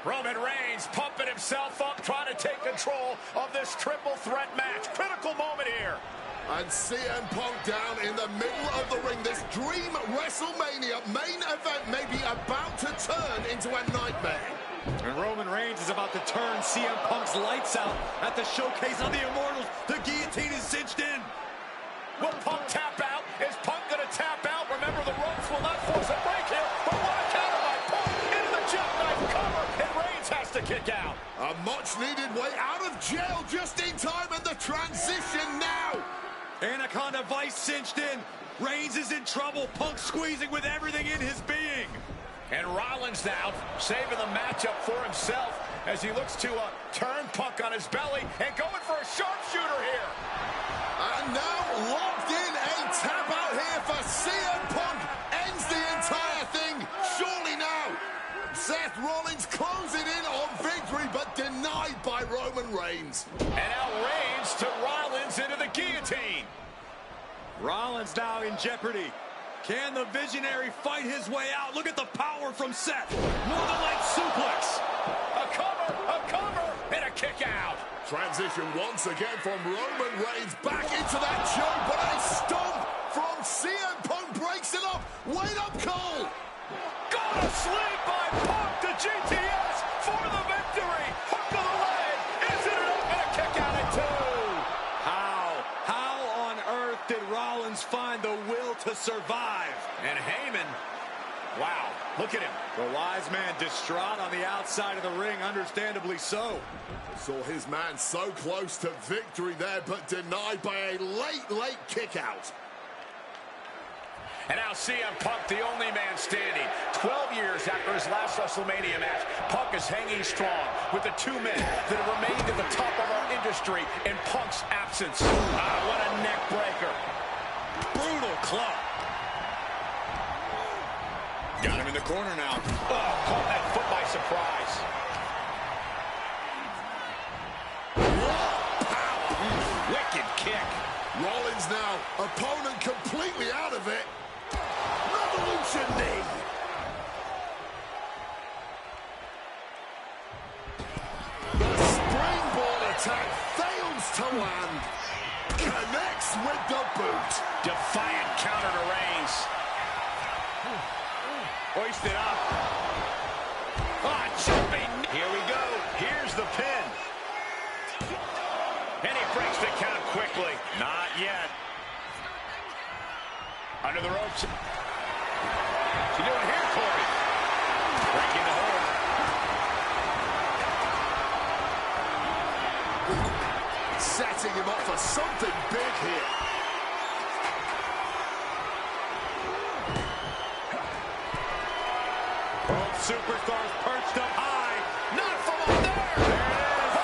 Roman Reigns pumping himself up, trying to take control of this triple threat match. Critical moment here. And CM Punk down in the middle of the ring. This dream WrestleMania main event may be about to turn into a nightmare. And Roman Reigns is about to turn CM Punk's lights out at the showcase of the Immortals. The guillotine is cinched in. Will Punk tap out? Is Punk going to tap out? Remember, the ropes will not force a break here. But what a counter by Punk into the jackknife cover. And Reigns has to kick out. A much-needed way out of jail just in time, and the transition now. Anaconda Vice cinched in. Reigns is in trouble. Punk squeezing with everything in his being. And Rollins now saving the matchup for himself as he looks to turn Punk on his belly and going for a sharpshooter here. And now locked in, a tap out here for CM Punk. Ends the entire thing. Surely now. Seth Rollins closing in on victory, but denied by Roman Reigns. And now Reigns to Rollins into the guillotine. Rollins now in jeopardy. Can the visionary fight his way out? Look at the power from Seth. Northern Light suplex. A cover, and a kick out. Transition once again from Roman Reigns back into that choke, but a stomp from CM Punk breaks it up. Wait up, Cole. Got a sleep by Punk to GTS for the victory. Hook to the leg. Is it enough? And a kick out at two. How on earth did Rollins find the will to survive? And Heyman, wow, look at him. The wise man distraught on the outside of the ring, understandably so. Saw his man so close to victory there, but denied by a late kick out. And now CM Punk, the only man standing. 12 years after his last WrestleMania match, Punk is hanging strong with the two men that have remained at the top of our industry in Punk's absence. What a neck breaker. Brutal club. Got him in the corner now. Oh, caught that foot by surprise. Power. Wicked kick. Rollins now, opponent completely out of it. Revolution knee. The springboard attack fails to land. Connects with the boot. Defiant counter to Reigns. Hoisted up. Jumping. Here we go. Here's the pin. And he breaks the count quickly. Not yet. Under the ropes. What's he doing here, Corey? Breaking the hold. Setting him up for something big here. Both superstars perched up high. Not from up there. There it is.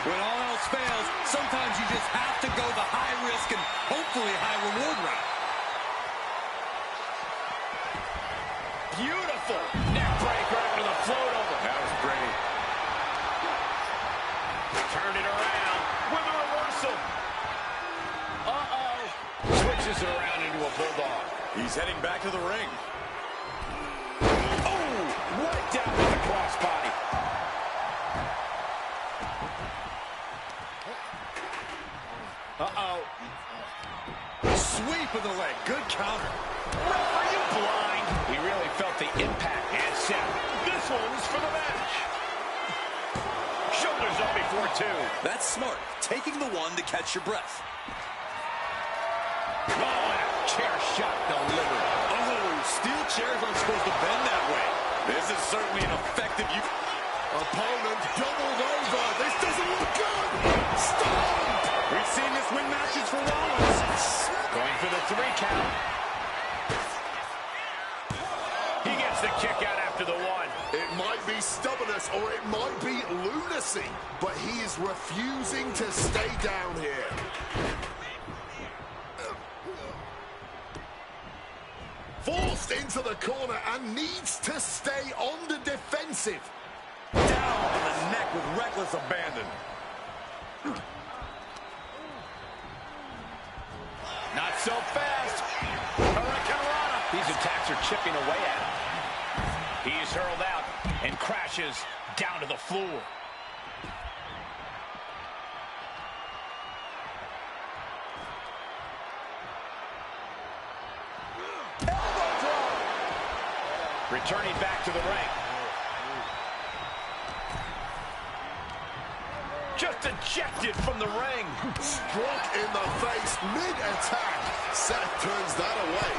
When all else fails, sometimes you just have to go the high risk and hopefully high reward route. Beautiful neck breaker after the float over. That was pretty. Turned it around with a reversal. Switches it around into a bulldog. He's heading back to the ring. Oh, right down with the crossbody. Sweep of the leg. Good counter. Ref, are you blind? He really felt the impact. And set. This one's for the match. Shoulders up before two. That's smart. Taking the one to catch your breath. Oh, and a chair shot delivered. Oh, steel chairs aren't supposed to bend that way. This is certainly an effective use. Opponent doubled over. This doesn't look good. Stop! We've seen this win matches for Rollins. Going for the 3 count. He gets the kick out after the 1. It might be stubbornness or it might be lunacy, but he is refusing to stay down here. Forced into the corner and needs to stay on the defensive. Down on the neck with reckless abandon. Not so fast. Hurricane. These attacks are chipping away at him. He's hurled out. and crashes down to the floor. Elbow drop. Returning back to the ring. Just ejected from the ring. Struck in the face mid-attack. Seth turns that away.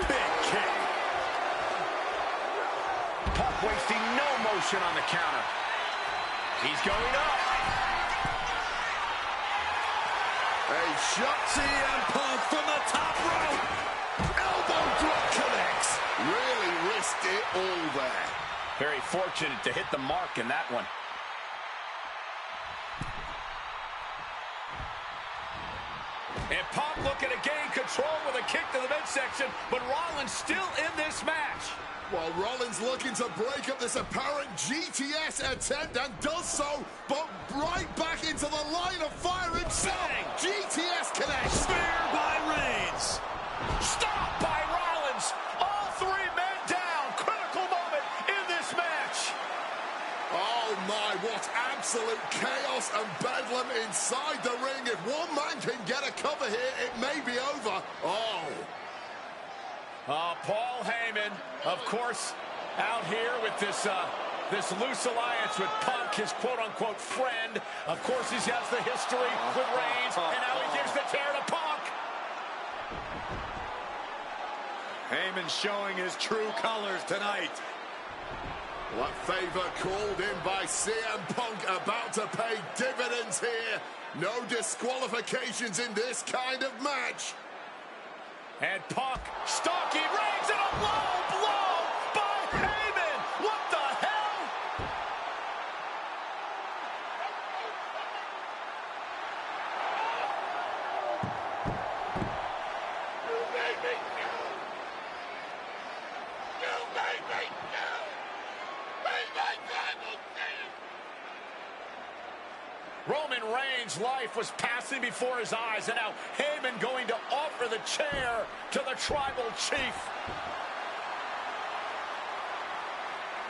Big kick. Punk wasting no motion on the counter. He's going up. A shot. CM Punk from the top rope. Elbow drop connects. Really risked it all there. Very fortunate to hit the mark in that one. And Punk looking to gain control with a kick to the midsection, but Rollins still in this match. While Rollins looking to break up this apparent GTS attempt and does so, but right back into the line of fire himself. GTS connects. Spear by Reigns. Stop by Rollins. All three men down. Critical moment in this match. Oh my, what absolute chaos and bedlam inside the ring. If one man can get a cover here, it may be over. Paul Heyman, of course, out here with this loose alliance with Punk, his quote-unquote friend. Of course, he has the history with Reigns, and now he gives the tear to Punk. Heyman showing his true colors tonight. What favor called in by CM Punk about to pay dividends here. No disqualifications in this kind of match. And Punk stalking Reigns, and a low blow by Heyman. What the hell? Roman Reigns' life was passing before his eyes, and now Heyman going to offer the chair to the tribal chief.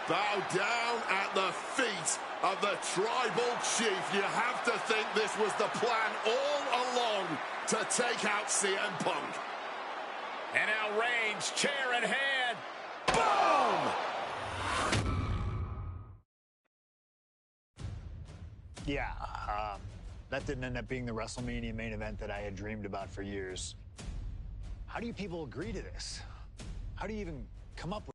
Bow down at the feet of the tribal chief. You have to think this was the plan all along to take out CM Punk. And now Reigns, chair in hand. Boom! Yeah, that didn't end up being the WrestleMania main event that I had dreamed about for years. How do you people agree to this? How do you even come up with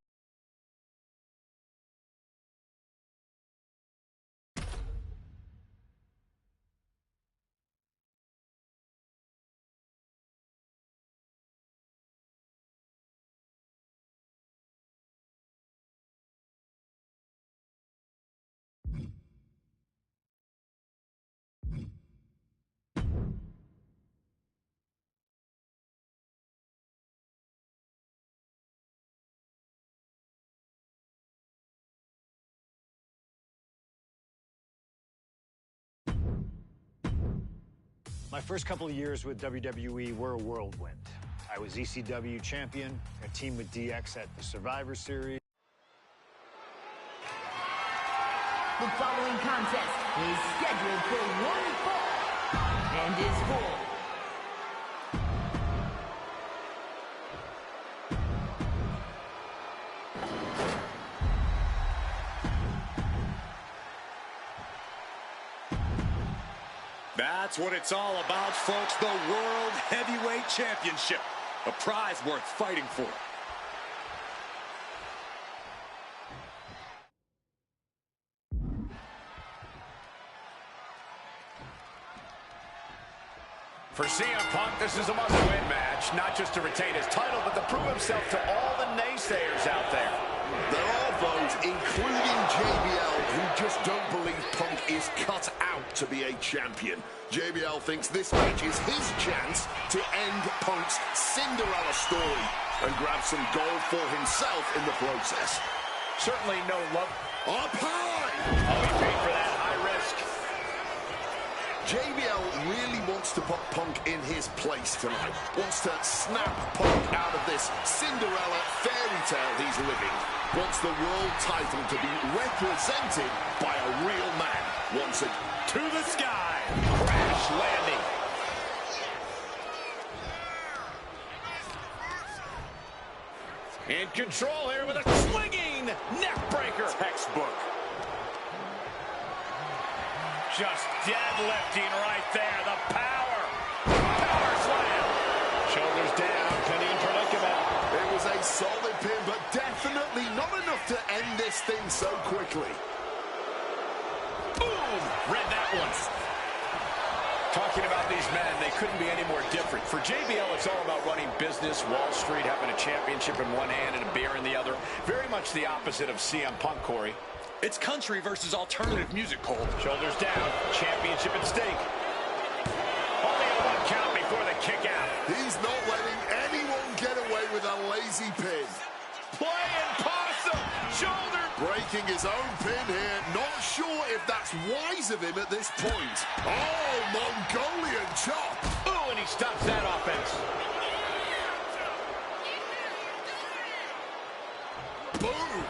My first couple of years with WWE were a whirlwind. I was ECW champion, a team with DX at the Survivor Series. The following contest is scheduled for one fall and is for That's what it's all about, folks. The World Heavyweight Championship. A prize worth fighting for. For CM Punk, this is a must-win match, not just to retain his title, but to prove himself to all the naysayers out there. There are those, including JBL, who just don't believe Punk is cut out to be a champion. JBL thinks this match is his chance to end Punk's Cinderella story and grab some gold for himself in the process. Certainly no love. Up high! Oh, he paid for that high risk. JBL really wants to put Punk in his place tonight. Wants to snap Punk out of this Cinderella fairy tale he's living. Wants the world title to be represented by a real man. Wants it To the sky. Crash landing. In control here with a swinging neck breaker. Textbook. Just deadlifting right there. The power. Power slam. Shoulders down. Pinning predicament. It was a solid pin, but definitely not enough to end this thing so quickly. Boom. Read that one. Talking about these men, they couldn't be any more different. For JBL, it's all about running business, Wall Street, having a championship in one hand and a beer in the other. Very much the opposite of CM Punk, Corey. It's country versus alternative music, Cole. Shoulders down, championship at stake. Only a one count before the kick out. He's not letting anyone get away with a lazy pin. Playing possum, shoulder. Breaking his own pin here. Not sure if that's wise of him at this point. Oh, Mongolian chop. Ooh, and he stops that offense. Boom.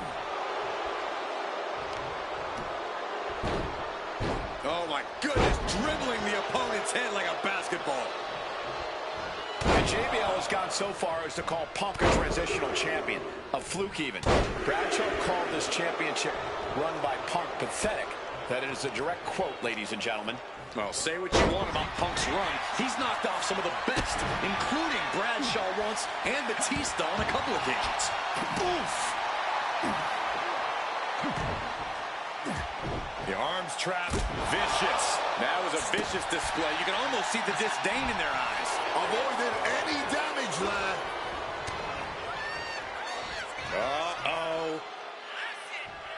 Oh, my goodness. Dribbling the opponent's head like a basketball. And JBL has gone so far as to call Punk a transitional champion, a fluke even. Bradshaw called this championship run by Punk pathetic. That is a direct quote, ladies and gentlemen. Well, say what you want about Punk's run. He's knocked off some of the best, including Bradshaw once and Batista on a couple occasions. Oof. The arms trap, vicious. That was a vicious display. You can almost see the disdain in their eyes. Avoided any damage there. Uh-oh.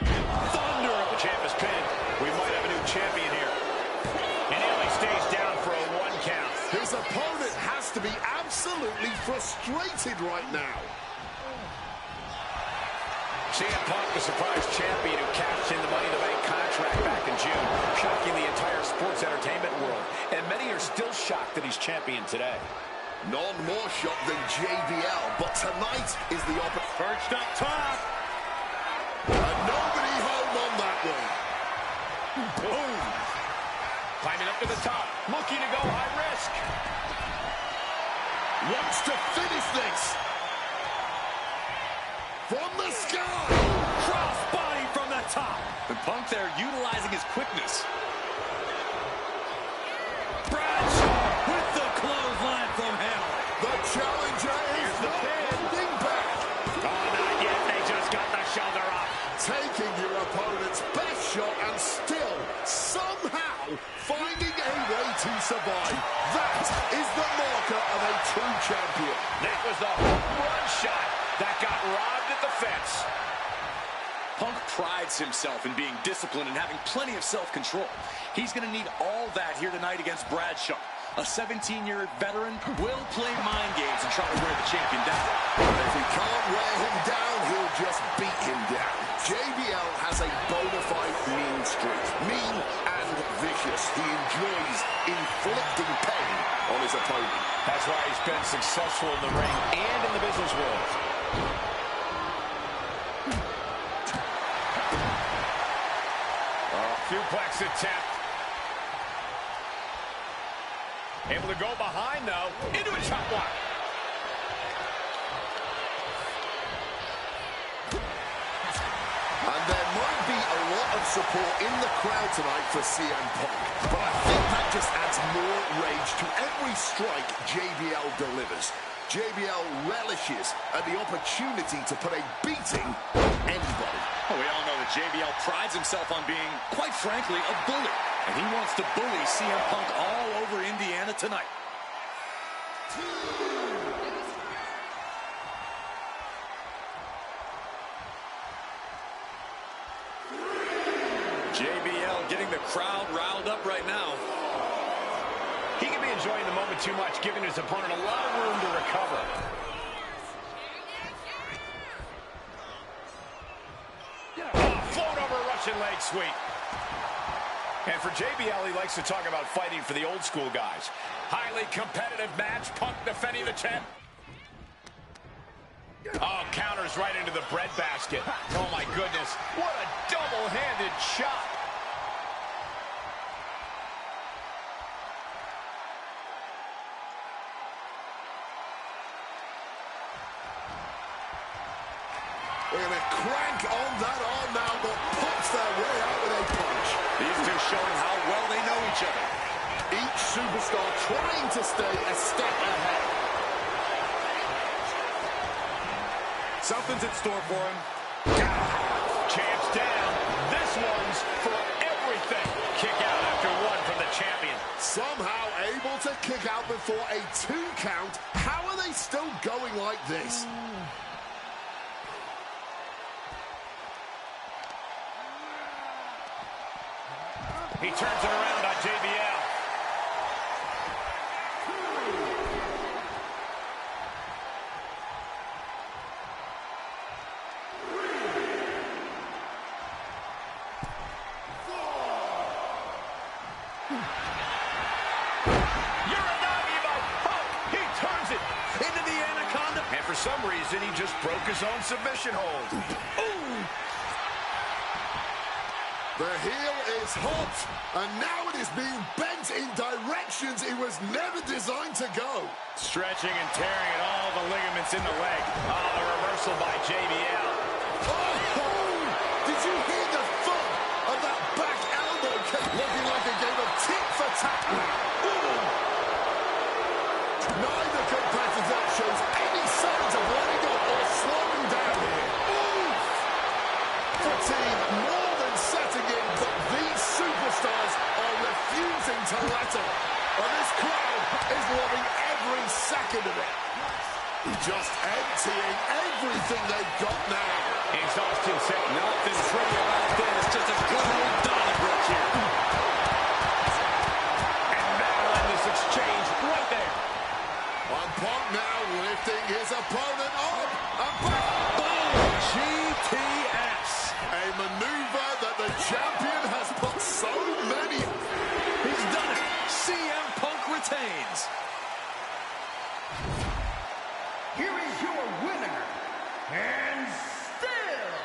Thunder of the champ is pinned. We might have a new champion here. And Ellie stays down for a one count. His opponent has to be absolutely frustrated right now. CM Punk, the surprise champion who cashed in the Money in the Bank contract back in June, shocking the entire sports entertainment world. And many are still shocked that he's champion today. None more shocked than JBL, but tonight is the opposite. Perched up top. And nobody home on that one. Boom. Climbing up to the top, looking to go high risk. Wants to finish this. From the sky. Cross body from the top. And Punk there utilizing his quickness. Bradshaw with the clothesline from hell. The challenger is not holding back. Oh, not yet. They just got the shoulder up. Taking your opponent's best shot and still somehow finding a way to survive. That is the marker of a true champion. That was the home run shot that got robbed at the fence. Punk prides himself in being disciplined and having plenty of self-control. He's going to need all that here tonight against Bradshaw. A 17-year veteran will play mind games and try to wear the champion down. If he can't wear him down, he'll just beat him down. JBL has a bona fide mean streak. Mean and vicious. He enjoys inflicting pain on his opponent. That's why he's been successful in the ring and in the business world. Suplex attempt. Able to go behind, though. Into a chop block. And there might be a lot of support in the crowd tonight for CM Punk. But I think that just adds more rage to every strike JBL delivers. JBL relishes at the opportunity to put a beating on anybody. Well, we all know that JBL prides himself on being, quite frankly, a bully. And he wants to bully CM Punk all over Indiana tonight. JBL getting the crowd riled up right now. He could be enjoying the moment too much, giving his opponent a lot of room to recover. Oh, float over Russian leg sweep. And for JBL, he likes to talk about fighting for the old school guys. Highly competitive match. Punk defending the champ. Oh, counters right into the breadbasket. Oh, my goodness. What a double-handed shot. We're going to crank on that arm now, but pops their way out with a punch. These two showing how well they know each other. Each superstar trying to stay a step ahead. Something's in store for him. Champ's down. This one's for everything. Kick out after one from the champion. Somehow able to kick out before a 2 count. How are they still going like this? He turns it around on JBL. For some reason, he just broke his own submission hold. Ooh. The heel is hot, and now it is being bent in directions it was never designed to go. Stretching and tearing at all the ligaments in the leg. Oh, the reversal by JBL. Oh! Did you hear the thud of that back elbow kick? Looking like a game of tit-for-tat. Neither competitor shows any signs of letting up or slowing down here. Fatigue more than setting in, but these superstars are refusing to let up. And this crowd is loving every second of it. Just emptying everything they've got now. Exhaustion set. Nothing pretty about this. Just a good old Donnybrook here. And that'll end this exchange right there. And Punk now lifting his opponent up and back. Boom! GTS. A maneuver that the champion has put so many. He's done it. CM Punk retains. Here is your winner, and still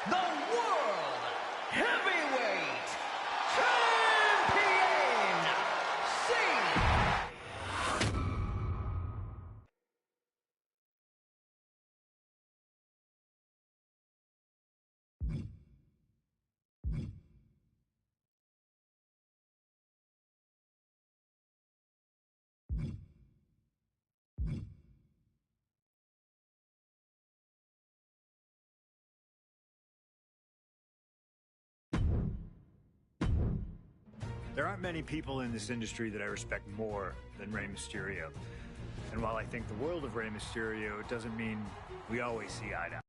the World Heavyweight Champion, There aren't many people in this industry that I respect more than Rey Mysterio. And while I think the world of Rey Mysterio, it doesn't mean we always see eye to eye.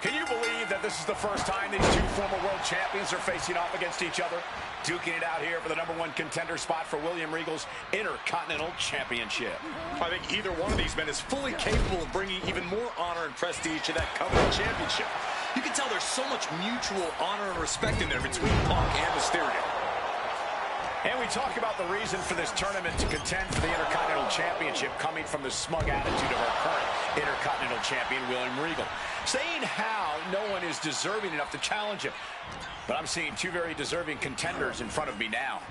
Can you believe that this is the first time these two former world champions are facing off against each other? Duking it out here for the #1 contender spot for William Regal's Intercontinental Championship. I think either one of these men is fully capable of bringing even more honor and prestige to that coveted championship. You can tell there's so much mutual honor and respect in there between Punk and Mysterio. And we talk about the reason for this tournament to contend for the Intercontinental Championship coming from the smug attitude of our current Intercontinental Champion, William Regal. Saying how no one is deserving enough to challenge him. But I'm seeing two very deserving contenders in front of me now.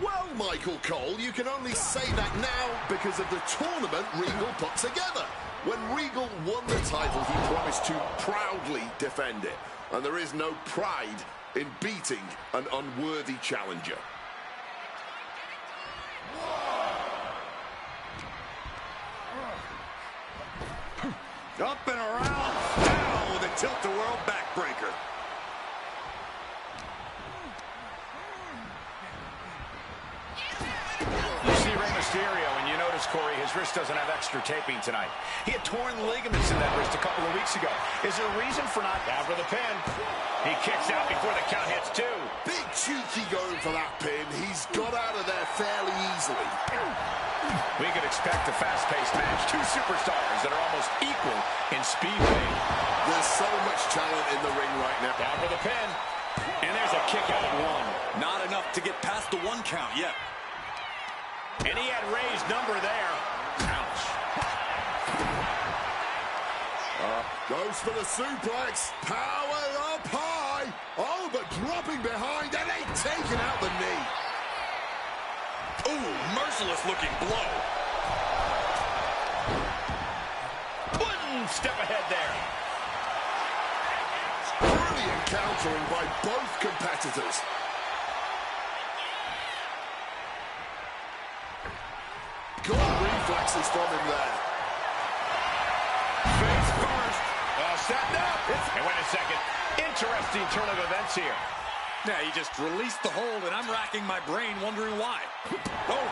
Well, Michael Cole, you can only say that now because of the tournament Regal put together. When Regal won the title, he promised to proudly defend it. And there is no pride in beating an unworthy challenger. Up and around, down with a tilt-a-world backbreaker. You see Rey Mysterio, and you notice notice, Corey, his wrist doesn't have extra taping tonight. He had torn ligaments in that wrist a couple of weeks ago. Is there a reason for not... Down for the pin. He kicks out before the count hits 2. Big cheeky going for that pin. He's got out of there fairly easily. We could expect a fast-paced match. Two superstars that are almost equal in speed weight. There's so much talent in the ring right now. Down for the pin. And there's a kick out at 1. Not enough to get past the 1 count yet. And he had Ray's number there. Ouch. Goes for the suplex. Power up high. Oh, but dropping behind and they taking out the knee. Ooh, merciless looking blow. One step ahead there. Brilliant countering by both competitors. Good reflexes from him there. Face first. Setting up. And wait a second. Interesting turn of events here. Yeah, he just released the hold, and I'm racking my brain wondering why. Oh,